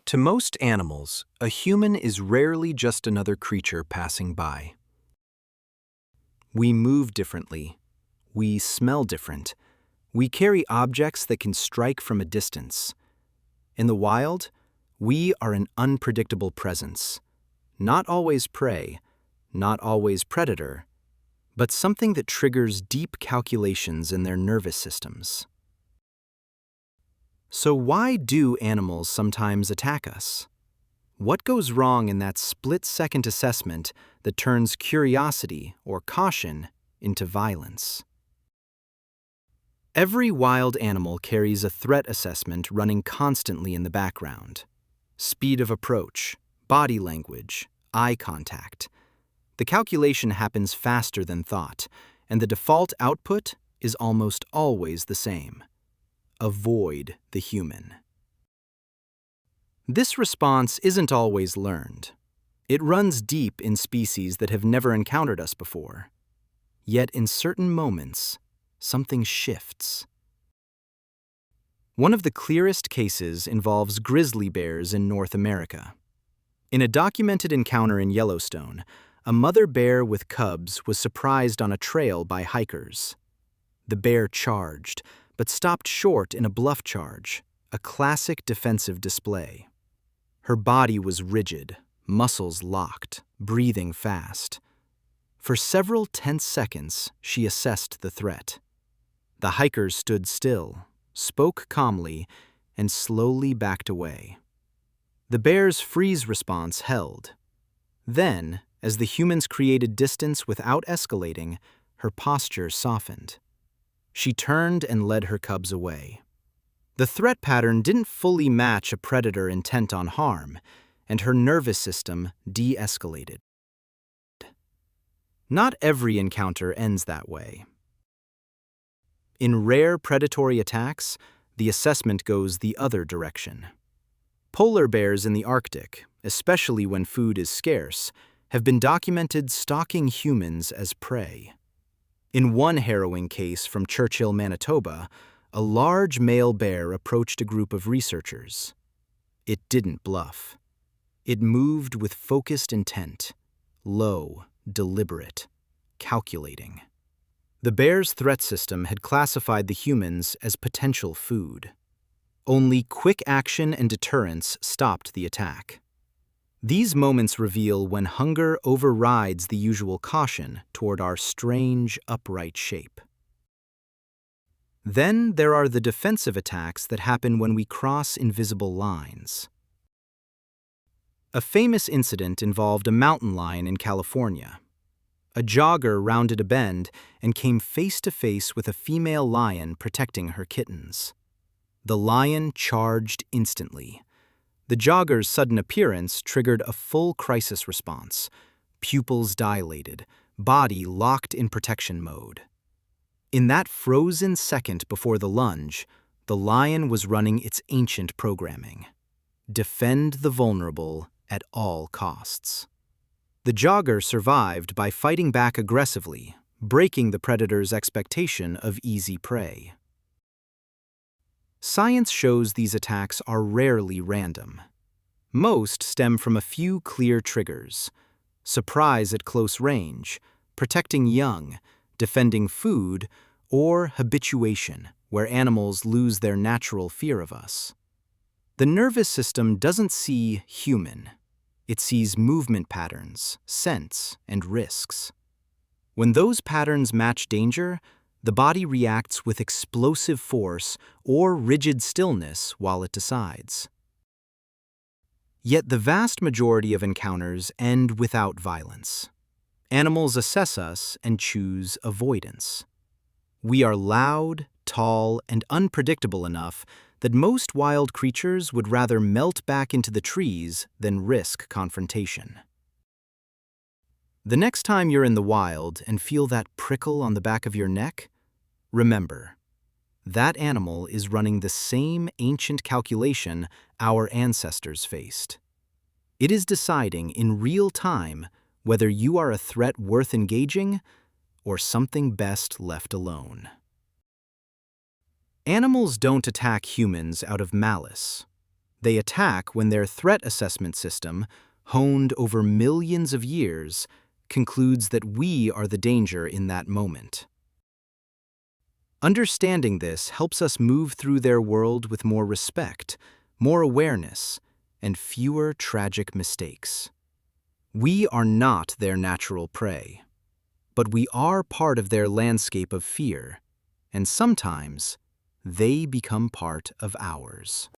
To most animals, a human is rarely just another creature passing by. We move differently. We smell different. We carry objects that can strike from a distance. In the wild, we are an unpredictable presence. Not always prey, not always predator, but something that triggers deep calculations in their nervous systems. So why do animals sometimes attack us? What goes wrong in that split-second assessment that turns curiosity or caution into violence? Every wild animal carries a threat assessment running constantly in the background. Speed of approach, body language, eye contact. The calculation happens faster than thought, and the default output is almost always the same. Avoid the human. This response isn't always learned. It runs deep in species that have never encountered us before. Yet in certain moments, something shifts. One of the clearest cases involves grizzly bears in North America. In a documented encounter in Yellowstone, a mother bear with cubs was surprised on a trail by hikers. The bear charged, but stopped short in a bluff charge, a classic defensive display. Her body was rigid, muscles locked, breathing fast. For several tense seconds, she assessed the threat. The hikers stood still, spoke calmly, and slowly backed away. The bear's freeze response held. Then, as the humans created distance without escalating, her posture softened. She turned and led her cubs away. The threat pattern didn't fully match a predator intent on harm, and her nervous system de-escalated. Not every encounter ends that way. In rare predatory attacks, the assessment goes the other direction. Polar bears in the Arctic, especially when food is scarce, have been documented stalking humans as prey. In one harrowing case from Churchill, Manitoba, a large male bear approached a group of researchers. It didn't bluff. It moved with focused intent, low, deliberate, calculating. The bear's threat system had classified the humans as potential food. Only quick action and deterrence stopped the attack. These moments reveal when hunger overrides the usual caution toward our strange, upright shape. Then there are the defensive attacks that happen when we cross invisible lines. A famous incident involved a mountain lion in California. A jogger rounded a bend and came face to face with a female lion protecting her kittens. The lion charged instantly. The jogger's sudden appearance triggered a full crisis response. Pupils dilated, body locked in protection mode. In that frozen second before the lunge, the lion was running its ancient programming. Defend the vulnerable at all costs. The jogger survived by fighting back aggressively, breaking the predator's expectation of easy prey. Science shows these attacks are rarely random. Most stem from a few clear triggers: surprise at close range, protecting young, defending food, or habituation, where animals lose their natural fear of us. The nervous system doesn't see human. It sees movement patterns, scents, and risks. When those patterns match danger, the body reacts with explosive force or rigid stillness while it decides. Yet the vast majority of encounters end without violence. Animals assess us and choose avoidance. We are loud, tall, and unpredictable enough that most wild creatures would rather melt back into the trees than risk confrontation. The next time you're in the wild and feel that prickle on the back of your neck, remember, that animal is running the same ancient calculation our ancestors faced. It is deciding in real time whether you are a threat worth engaging or something best left alone. Animals don't attack humans out of malice. They attack when their threat assessment system, honed over millions of years, concludes that we are the danger in that moment. Understanding this helps us move through their world with more respect, more awareness, and fewer tragic mistakes. We are not their natural prey, but we are part of their landscape of fear, and sometimes they become part of ours.